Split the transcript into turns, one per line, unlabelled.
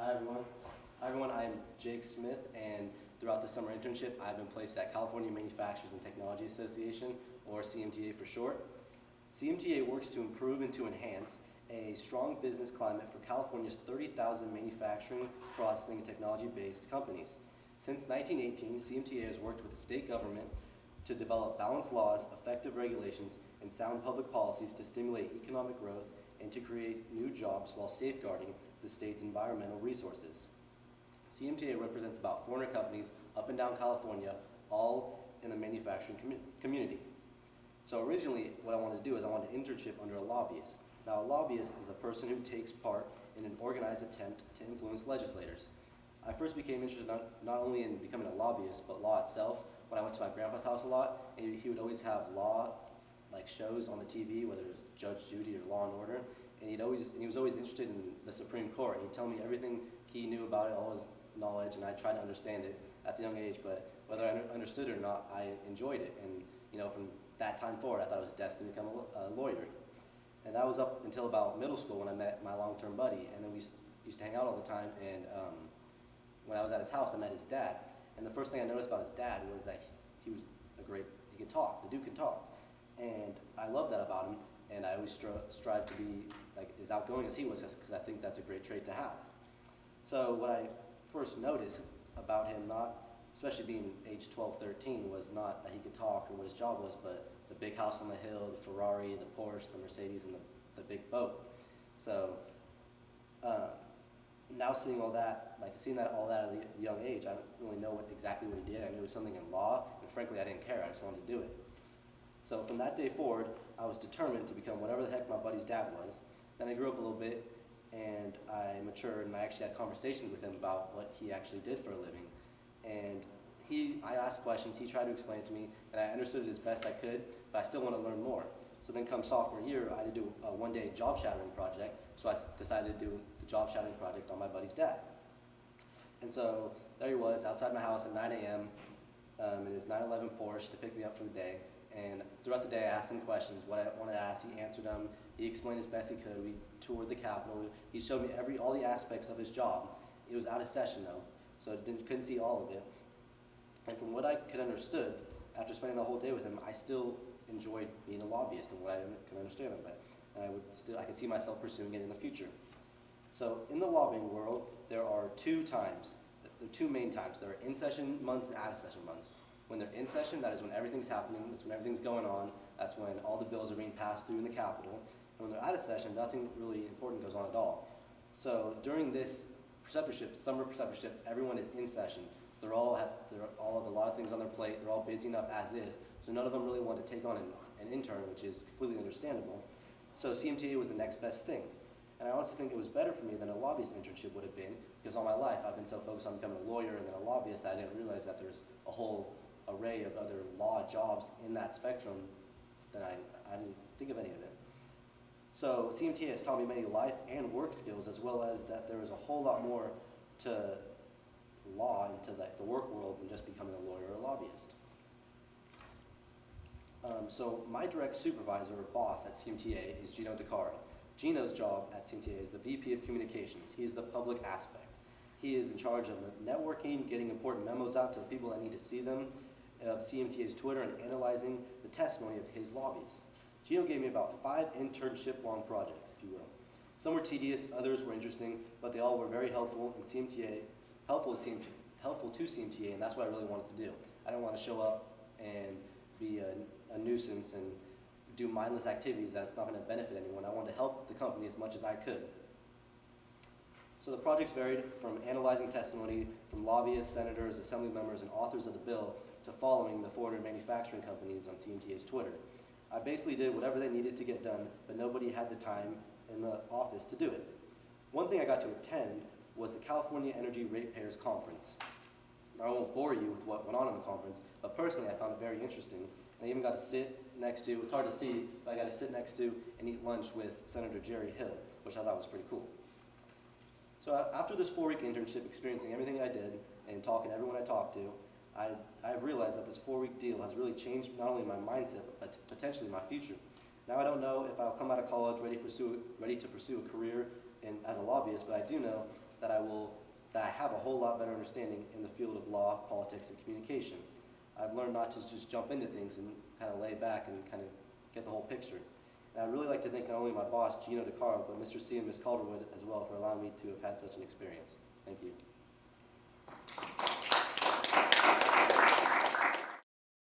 Hi everyone. Hi everyone, I'm Jake Smith, and throughout the summer internship, I've been placed at California Manufacturers and Technology Association, or CMTA for short. CMTA works to improve and to enhance a strong business climate for California's 30,000 manufacturing, processing, and technology-based companies. Since 1918, CMTA has worked with the state government to develop balanced laws, effective regulations, and sound public policies to stimulate economic growth and to create new jobs while safeguarding the state's environmental resources. CMTA represents about 400 companies up and down California, all in the manufacturing community. So originally, what I wanted to do is I wanted an internship under a lobbyist. Now, a lobbyist is a person who takes part in an organized attempt to influence legislators. I first became interested not only in becoming a lobbyist, but law itself. When I went to my grandpa's house a lot, and he would always have law shows on the TV, whether it was Judge Judy or Law and Order, and he was always interested in the Supreme Court. And he'd tell me everything he knew about it, all his knowledge, and I tried to understand it at the young age. But whether I understood it or not, I enjoyed it. And from that time forward, I thought I was destined to become a lawyer. And that was up until about middle school when I met my long-term buddy, and then we used to hang out all the time. And when I was at his house, I met his dad. And the first thing I noticed about his dad was that he could talk. The dude could talk. And I love that about him, and I always strive to be as outgoing as he was, because I think that's a great trait to have. So what I first noticed about him, especially being age 12, 13, was not that he could talk or what his job was, but the big house on the hill, the Ferrari, the Porsche, the Mercedes, and the big boat. So now seeing all that, all that at a young age, I don't really know exactly what he did. I knew it was something in law, and frankly, I didn't care. I just wanted to do it. So from that day forward, I was determined to become whatever the heck my buddy's dad was. Then I grew up a little bit, and I matured, and I actually had conversations with him about what he actually did for a living. And I asked questions, he tried to explain it to me, and I understood it as best I could, but I still want to learn more. So then come sophomore year, I had to do a one-day job shadowing project, so I decided to do the job shadowing project on my buddy's dad. And so there he was, outside my house at 9 a.m. In his 911 Porsche to pick me up for the day. And throughout the day, I asked him questions, what I wanted to ask, he answered them, he explained as best he could, we toured the Capitol, he showed me all the aspects of his job. It was out of session though, so couldn't see all of it. And from what I could understood, after spending the whole day with him, I still enjoyed being a lobbyist and what I could understand of it. And I could see myself pursuing it in the future. So in the lobbying world, there are two main times. There are in-session months and out-of-session months. When they're in session, that is when everything's happening, that's when everything's going on, that's when all the bills are being passed through in the Capitol. And when they're out of session, nothing really important goes on at all. So during this summer preceptorship, everyone is in session. They all have a lot of things on their plate, they're all busy enough as is, so none of them really want to take on an intern, which is completely understandable. So CMTA was the next best thing. And I honestly think it was better for me than a lobbyist internship would have been, because all my life I've been so focused on becoming a lawyer and then a lobbyist that I didn't realize that there's a whole array of other law jobs in that spectrum that I didn't think of any of it. So CMTA has taught me many life and work skills, as well as that there is a whole lot more to law and to the work world than just becoming a lawyer or a lobbyist. So my direct supervisor or boss at CMTA is Gino DeCaro. Gino's job at CMTA is the VP of Communications. He is the public aspect. He is in charge of networking, getting important memos out to the people that need to see them, of CMTA's Twitter, and analyzing the testimony of his lobbies. Gino gave me about 5 internship-long projects, if you will. Some were tedious, others were interesting, but they all were very helpful to CMTA, and that's what I really wanted to do. I didn't want to show up and be a nuisance and do mindless activities that's not going to benefit anyone. I wanted to help the company as much as I could. So the projects varied from analyzing testimony from lobbyists, senators, assembly members, and authors of the bill to following the 400 manufacturing companies on CMTA's Twitter. I basically did whatever they needed to get done, but nobody had the time in the office to do it. One thing I got to attend was the California Energy Ratepayers Conference. I won't bore you with what went on in the conference, but personally I found it very interesting. And I even got to sit next to, it's hard to see, but I got to sit next to and eat lunch with Senator Jerry Hill, which I thought was pretty cool. So after this 4-week internship, experiencing everything I did and talking to everyone I talked to, I've realized that this 4-week deal has really changed not only my mindset, but potentially my future. Now I don't know if I'll come out of college ready to pursue a career as a lobbyist, but I do know that I have a whole lot better understanding in the field of law, politics, and communication. I've learned not to just jump into things and kind of lay back and kind of get the whole picture. And I'd really like to thank not only my boss, Gino DeCaro, but Mr. C and Ms. Calderwood as well for allowing me to have had such an experience. Thank you.